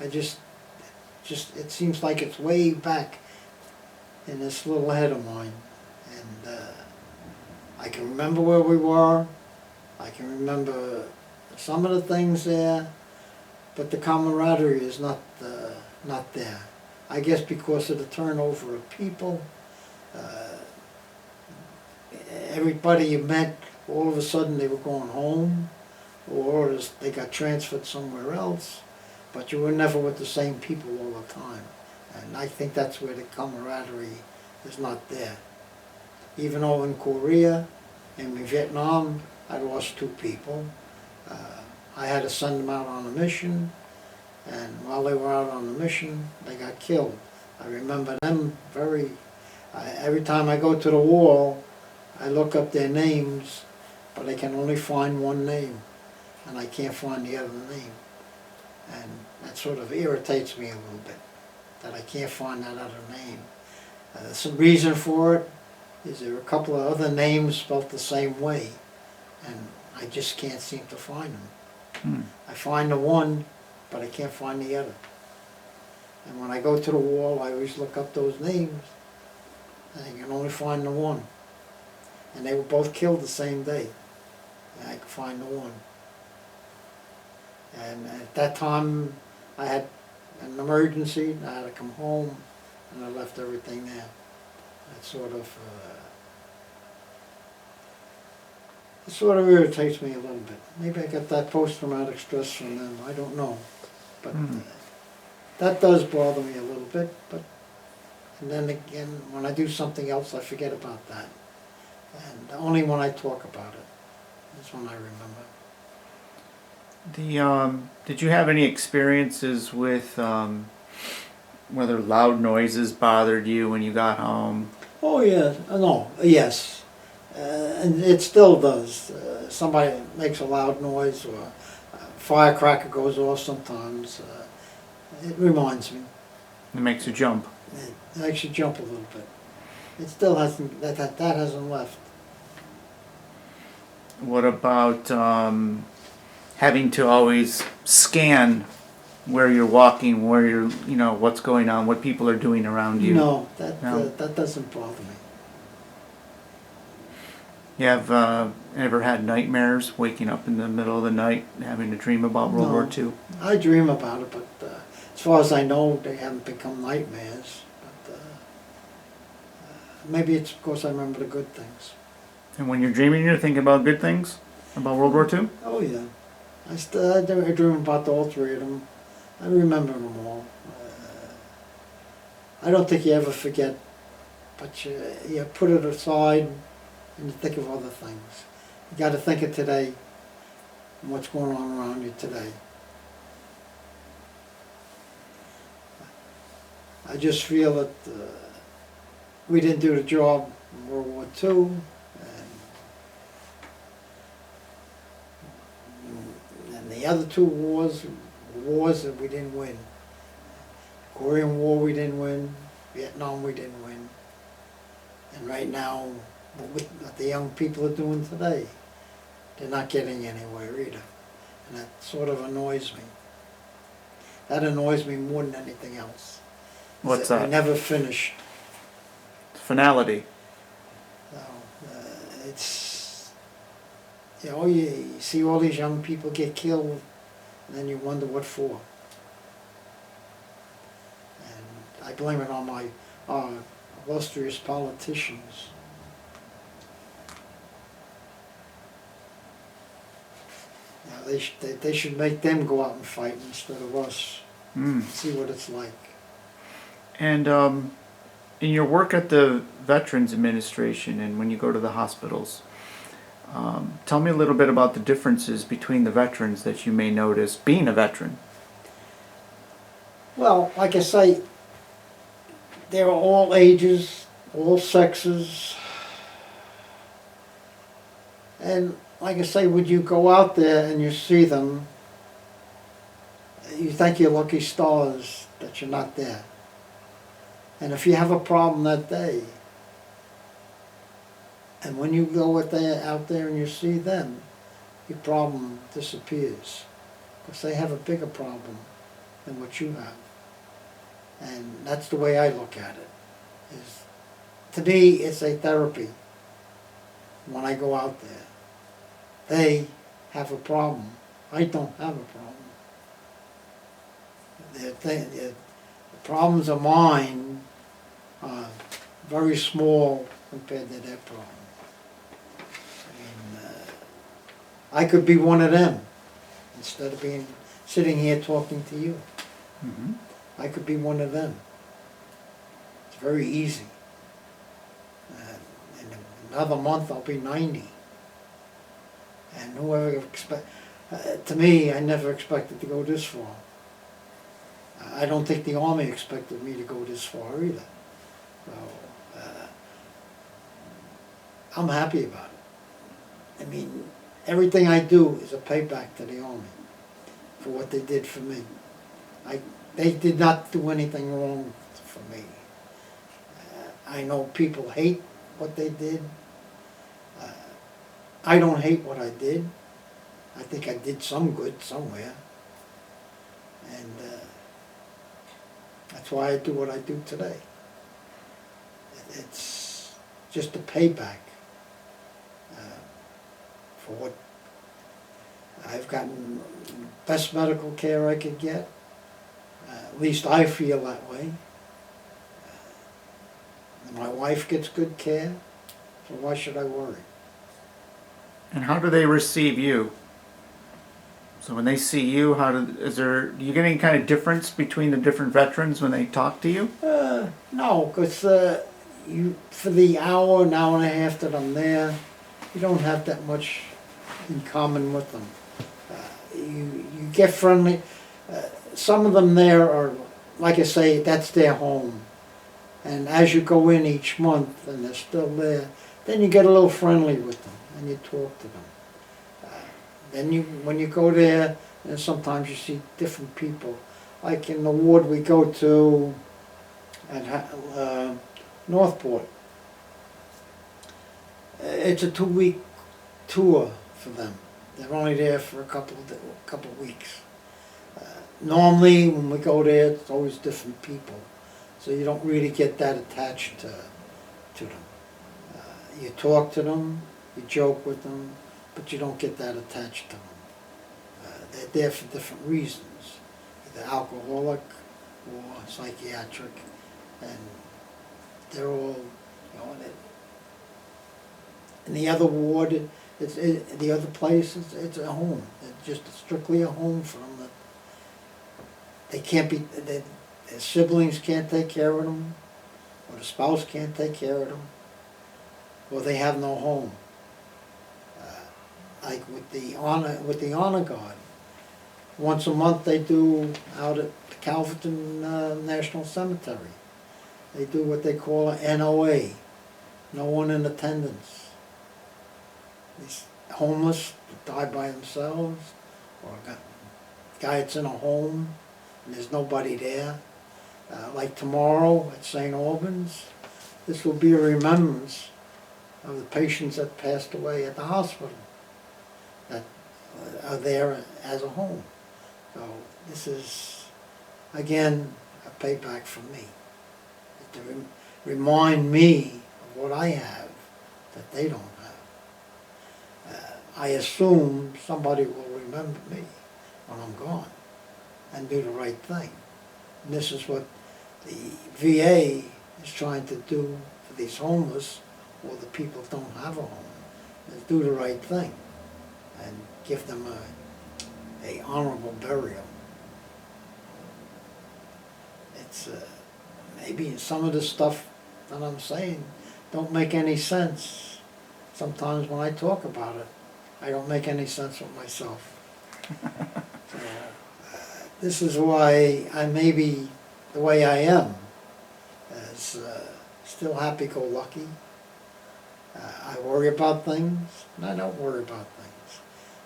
It seems like it's way back in this little head of mine. And I can remember where we were, I can remember some of the things there, but the camaraderie is not not there. I guess because of the turnover of people, everybody you met, all of a sudden they were going home, or they got transferred somewhere else, but you were never with the same people all the time. And I think that's where the camaraderie is not there. Even though in Korea and in Vietnam, I lost 2 people. I had to send them out on a mission, and while they were out on the mission, they got killed. I remember them every time I go to the wall, I look up their names, but I can only find one name, and I can't find the other name. And that sort of irritates me a little bit, that I can't find that other name. Some reason for it is there are a couple of other names spelled the same way, and I just can't seem to find them. I find the one, but I can't find the other. And when I go to the wall, I always look up those names, and I can only find the one. And they were both killed the same day, and I could find the one. And at that time, I had an emergency, I had to come home, and I left everything there. That sort of irritates me a little bit. Maybe I got that post-traumatic stress from them, I don't know. But that does bother me a little bit, and then again, when I do something else, I forget about that. And only when I talk about it is when I remember. Did you have any experiences with whether loud noises bothered you when you got home? Oh yes, no, yes, and it still does. Somebody makes a loud noise, or a firecracker goes off sometimes. It reminds me. It makes you jump. It makes you jump a little bit. It still hasn't, that hasn't left. What about having to always scan where you're walking, where you're, what's going on, what people are doing around you? No, that doesn't bother me. You have ever had nightmares, waking up in the middle of the night, having to dream about World War II? I dream about it, but as far as I know, they haven't become nightmares. But maybe it's because I remember the good things. And when you're dreaming, you're thinking about good things? About World War II? Oh yeah. I dream about all 3 of them. I remember them all. I don't think you ever forget, but you put it aside and you think of other things. You got to think of today and what's going on around you today. I just feel that we didn't do the job in World War II, and the other 2 wars that we didn't win. Korean War we didn't win, Vietnam we didn't win, and right now what the young people are doing today, they're not getting anywhere either, and that sort of annoys me. That annoys me more than anything else. What's that? We never finished. Finality. So, it's, you see all these young people get killed, and then you wonder what for. And I blame it on my illustrious politicians. They should make them go out and fight instead of us. See what it's like. And in your work at the Veterans Administration and when you go to the hospitals, tell me a little bit about the differences between the veterans that you may notice being a veteran. Well, like I say, they're all ages, all sexes, and like I say, when you go out there and you see them, you think you're lucky stars that you're not there. And if you have a problem that day, and when you go out there and you see them, your problem disappears. Because they have a bigger problem than what you have. And that's the way I look at it. To me, it's a therapy when I go out there. They have a problem. I don't have a problem. problems of mine are very small compared to their problem. I mean, I could be one of them instead of being sitting here talking to you. Mm-hmm. I could be one of them. It's very easy. In another month I'll be 90. And whoever expect, to me, I never expected to go this far. I don't think the Army expected me to go this far either. So, I'm happy about it. I mean, everything I do is a payback to the Army for what they did for me. They did not do anything wrong for me. I know people hate what they did. I don't hate what I did. I think I did some good somewhere. And that's why I do what I do today. It's just a payback for what I've gotten best medical care I could get. At least I feel that way. My wife gets good care, so why should I worry? And how do they receive you? So when they see you, do you get any kind of difference between the different veterans when they talk to you? No, because for the hour and a half that I'm there, you don't have that much in common with them. You get friendly. Some of them there are, like I say, that's their home. And as you go in each month and they're still there, then you get a little friendly with them and you talk to them. Then when you go there, and sometimes you see different people. Like in the ward we go to at Northport. It's a 2-week tour for them. They're only there for a couple of weeks. Normally when we go there, it's always different people. So you don't really get that attached to them. You talk to them, you joke with them, but you don't get that attached to them. They're there for different reasons, either alcoholic or psychiatric, and they're all, in the other ward, the other place, it's a home. It's just strictly a home for them. That they can't be, their siblings can't take care of them, or the spouse can't take care of them, or they have no home. Like with the honor guard, once a month they do out at the Calverton National Cemetery. They do what they call an NOA, no one in attendance. These homeless that die by themselves, or a guy that's in a home and there's nobody there. Like tomorrow at St. Albans, this will be a remembrance of the patients that passed away at the hospital that are there as a home. So this is, again, a payback for me. To remind me of what I have that they don't have. I assume somebody will remember me when I'm gone and do the right thing. And this is what the VA is trying to do for these homeless or the people that don't have a home, is do the right thing and give them a honorable burial. It's maybe some of the stuff that I'm saying don't make any sense. Sometimes when I talk about it, I don't make any sense with myself. So, this is why I may be the way I am, as still happy-go-lucky. I worry about things, and I don't worry about things.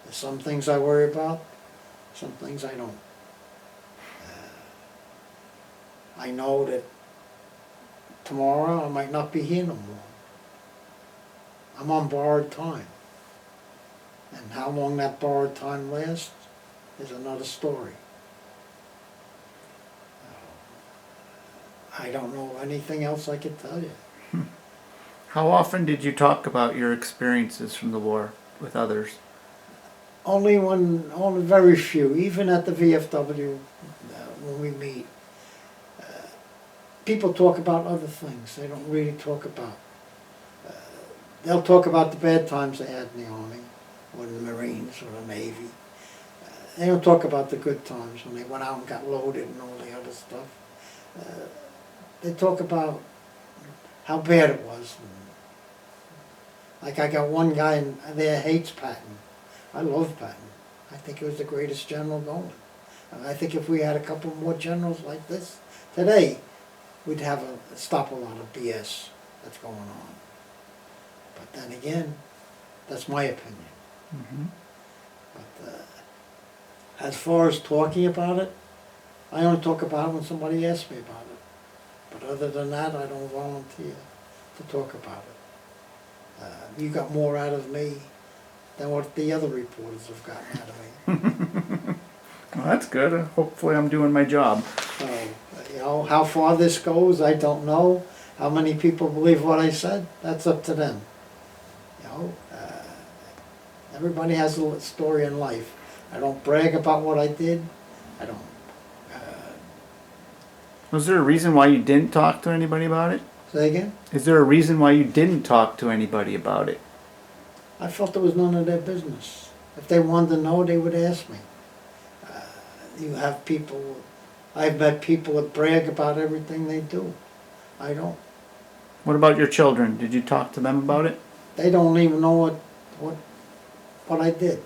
There's some things I worry about, some things I don't. I know that tomorrow I might not be here no more. I'm on borrowed time. And how long that borrowed time lasts is another story. I don't know anything else I could tell you. How often did you talk about your experiences from the war with others? Only very few, even at the VFW when we meet. people talk about other things. They don't really talk about, they'll talk about the bad times they had in the Army, or in the Marines, or the Navy. They don't talk about the good times when they went out and got loaded and all the other stuff. They talk about how bad it was. Like I got one guy in there hates Patton. I love Patton. I think he was the greatest general going. And I think if we had a couple more generals like this today, we'd have stop a lot of BS that's going on. But then again, that's my opinion. Mm-hmm. But as far as talking about it, I only talk about it when somebody asks me about it. But other than that, I don't volunteer to talk about it. You got more out of me than what the other reporters have gotten out of me. Well, that's good. Hopefully I'm doing my job. So, you know, how far this goes, I don't know. How many people believe what I said, that's up to them. You know, everybody has a story in life. I don't brag about what I did. I don't. Was there a reason why you didn't talk to anybody about it? Say again? Is there a reason why you didn't talk to anybody about it? I felt it was none of their business. If they wanted to know, they would ask me. You have people, I've met people that brag about everything they do. I don't. What about your children? Did you talk to them about it? They don't even know what I did.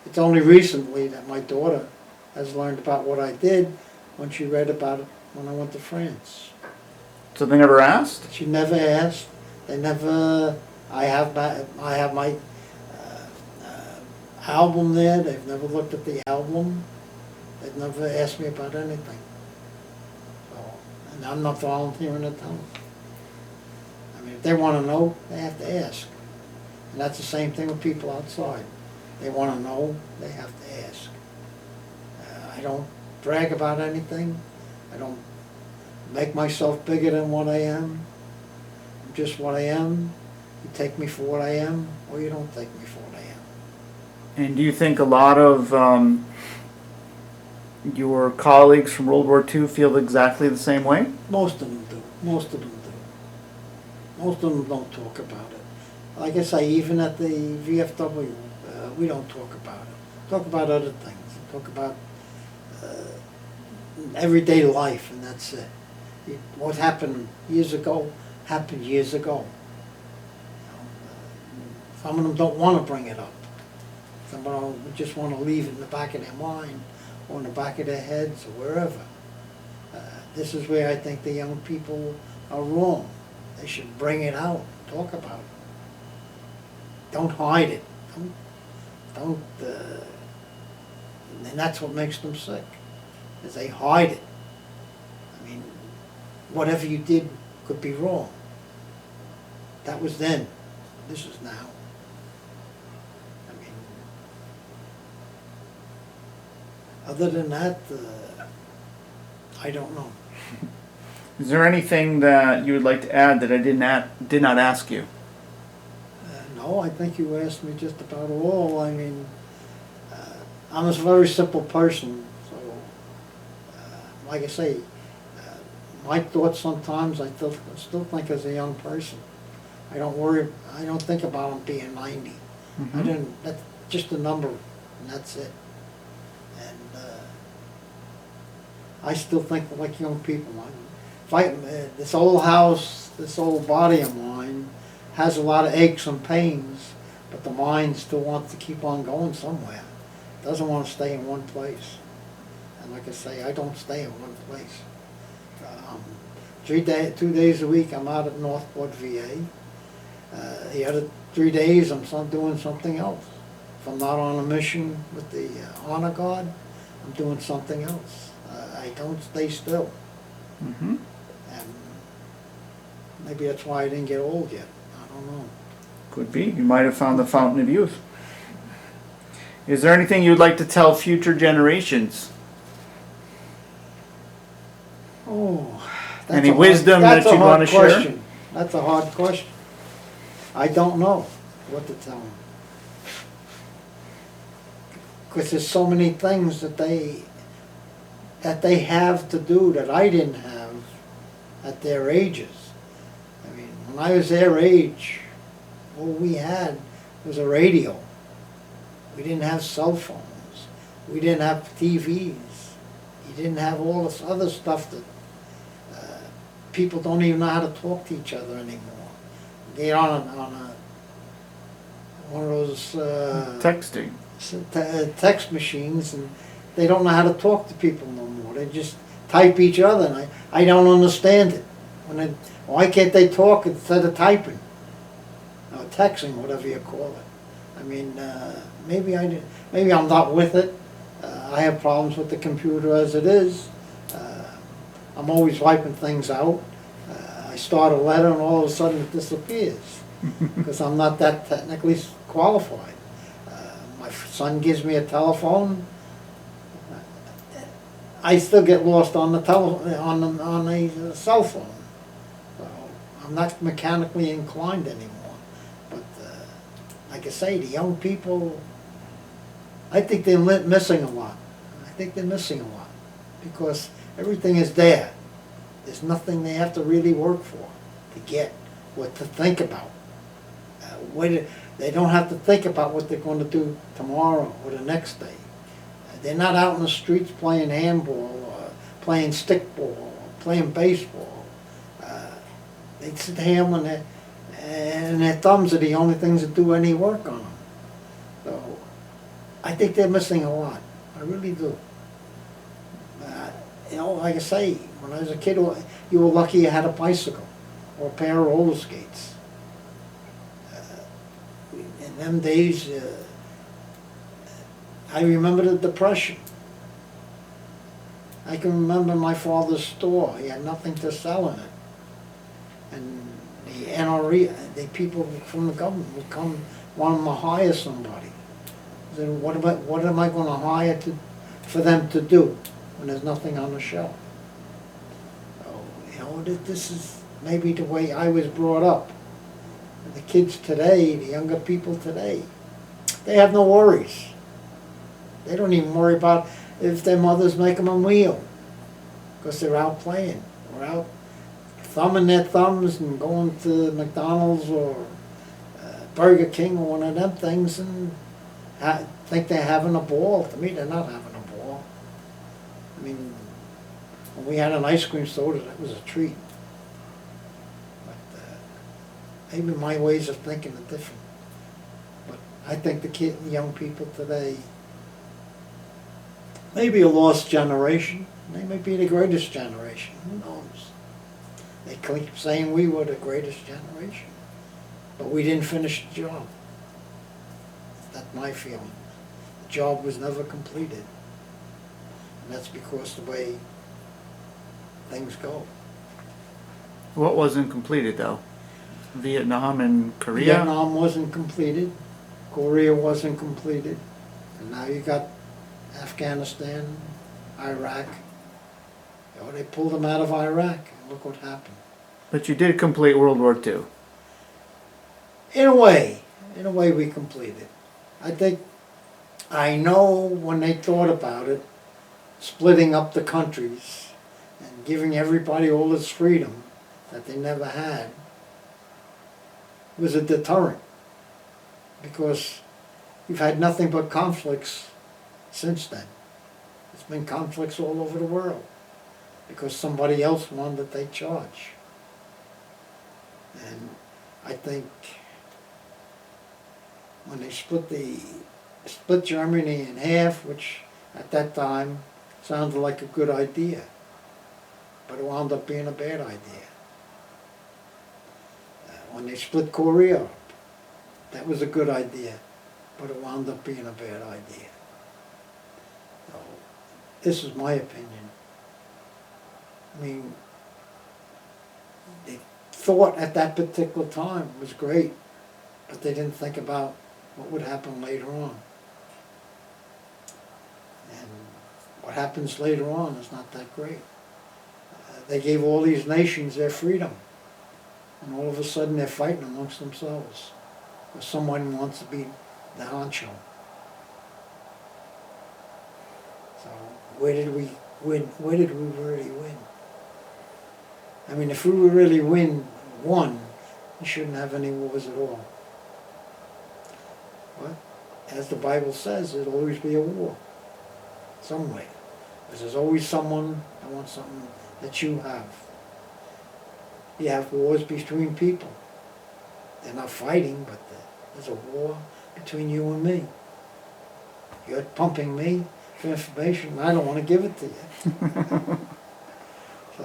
It's only recently that my daughter has learned about what I did when she read about it when I went to France. So they never asked? She never asked. They never. I have my album there. They've never looked at the album. They've never asked me about anything. So, and I'm not volunteering to tell them. I mean, if they want to know, they have to ask. And that's the same thing with people outside. They want to know, they have to ask. I don't brag about anything. I don't make myself bigger than what I am. I'm just what I am. You take me for what I am, or you don't take me for what I am. And do you think a lot of your colleagues from World War II feel exactly the same way? Most of them do. Most of them do. Most of them don't talk about it. Like I say, even at the VFW, we don't talk about it. Talk about other things. Talk about everyday life, and that's it. What happened years ago happened years ago. Some of them don't want to bring it up. Some of them just want to leave it in the back of their mind or in the back of their heads or wherever. This is where I think the young people are wrong. They should bring it out, talk about it. Don't hide it. Don't. And that's what makes them sick, is they hide it. I mean, whatever you did could be wrong. That was then. This is now. I mean, other than that, I don't know. Is there anything that you would like to add that I did not ask you? No, I think you asked me just about all. I mean, I'm a very simple person, so like I say, my thoughts sometimes I still think as a young person. I don't worry. I don't think about them being 90. Mm-hmm. That's just a number, and that's it. And I still think like young people. This old house, this old body of mine, has a lot of aches and pains, but the mind still wants to keep on going somewhere. It doesn't want to stay in one place. And like I say, I don't stay in one place. 2 days a week I'm out at Northport, VA. The other 3 days I'm doing something else. If I'm not on a mission with the Honor Guard, I'm doing something else. I don't stay still. Mm-hmm. And maybe that's why I didn't get old yet. I don't know. Could be. You might have found the fountain of youth. Is there anything you'd like to tell future generations? Oh, Any wisdom that you'd want to share? That's a hard question. I don't know what to tell them. Because there's so many things that they have to do that I didn't have at their ages. I mean, when I was their age, all we had was a radio. We didn't have cell phones. We didn't have TVs. You didn't have all this other stuff that people don't even know how to talk to each other anymore. Get on one of those Texting. text machines, and they don't know how to talk to people no more. They just type each other, and I don't understand it. Why can't they talk instead of typing? Or texting, whatever you call it. I mean, maybe I'm not with it. I have problems with the computer as it is. I'm always wiping things out. I start a letter and all of a sudden it disappears because I'm not that technically qualified. My son gives me a telephone. I still get lost on the on a cell phone. So I'm not mechanically inclined anymore. But like I say, the young people, I think they're missing a lot. I think they're missing a lot because everything is there. There's nothing they have to really work for to get, what to think about. They don't have to think about what they're going to do tomorrow or the next day. They're not out in the streets playing handball or playing stickball or playing baseball. They sit home and their thumbs are the only things that do any work on them. So I think they're missing a lot. I really do. You know, like I say, when I was a kid, you were lucky you had a bicycle or a pair of roller skates. In them days, I remember the Depression. I can remember my father's store. He had nothing to sell in it. And the NRE, the people from the government would come, wanting to hire somebody. Then what am I going to hire for them to do when there's nothing on the shelf? So, you know, this is maybe the way I was brought up. And the kids today, the younger people today, they have no worries. They don't even worry about if their mothers make them a meal because they're out playing or out thumbing their thumbs and going to McDonald's or Burger King or one of them things and think they're having a ball. To me, they're not having a ball. I mean, when we had an ice cream soda, that was a treat. But maybe my ways of thinking are different. But I think the young people today, maybe a lost generation. They may be the greatest generation. Who knows? They keep saying we were the greatest generation, but we didn't finish the job. That's my feeling. The job was never completed. And that's because the way things go. What wasn't completed though? Vietnam and Korea? Vietnam wasn't completed. Korea wasn't completed. And now you got Afghanistan, Iraq. You know, they pulled them out of Iraq, and look what happened. But you did complete World War II. In a way we completed. I know when they thought about it, splitting up the countries and giving everybody all this freedom that they never had, was a deterrent. Because we've had nothing but conflicts since then. It's been conflicts all over the world because somebody else wanted to take charge. And I think when they split Germany in half, which at that time sounded like a good idea, but it wound up being a bad idea. When they split Korea up, that was a good idea, but it wound up being a bad idea. So, this is my opinion. I mean, they thought at that particular time was great, but they didn't think about what would happen later on. And what happens later on is not that great. They gave all these nations their freedom, and all of a sudden they're fighting amongst themselves because someone wants to be the honcho. So where did we win? Where did we really win? I mean, if we really won, you shouldn't have any wars at all. But, as the Bible says, there'll always be a war. Some way. Because there's always someone that wants something that you have. You have wars between people. They're not fighting, but there's a war between you and me. You're pumping me for information, and I don't want to give it to you. So,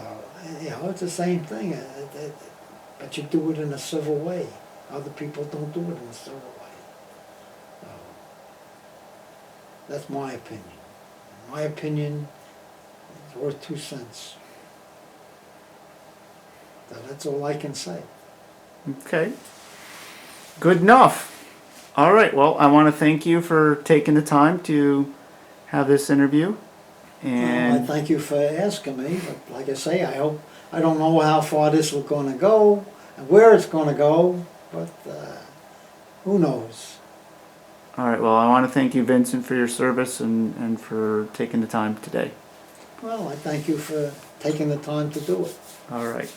you know, it's the same thing. But you do it in a civil way. Other people don't do it in a civil way. So, that's my opinion. My opinion is worth 2 cents. So that's all I can say. Okay. Good enough. All right. Well, I want to thank you for taking the time to have this interview. I And thank you for asking me, but like I say, I don't know how far this is going to go and where it's going to go, but who knows? all right. Well, I want to thank you, Vincent, for your service and for taking the time today. Well, I thank you for taking the time to do it. All right.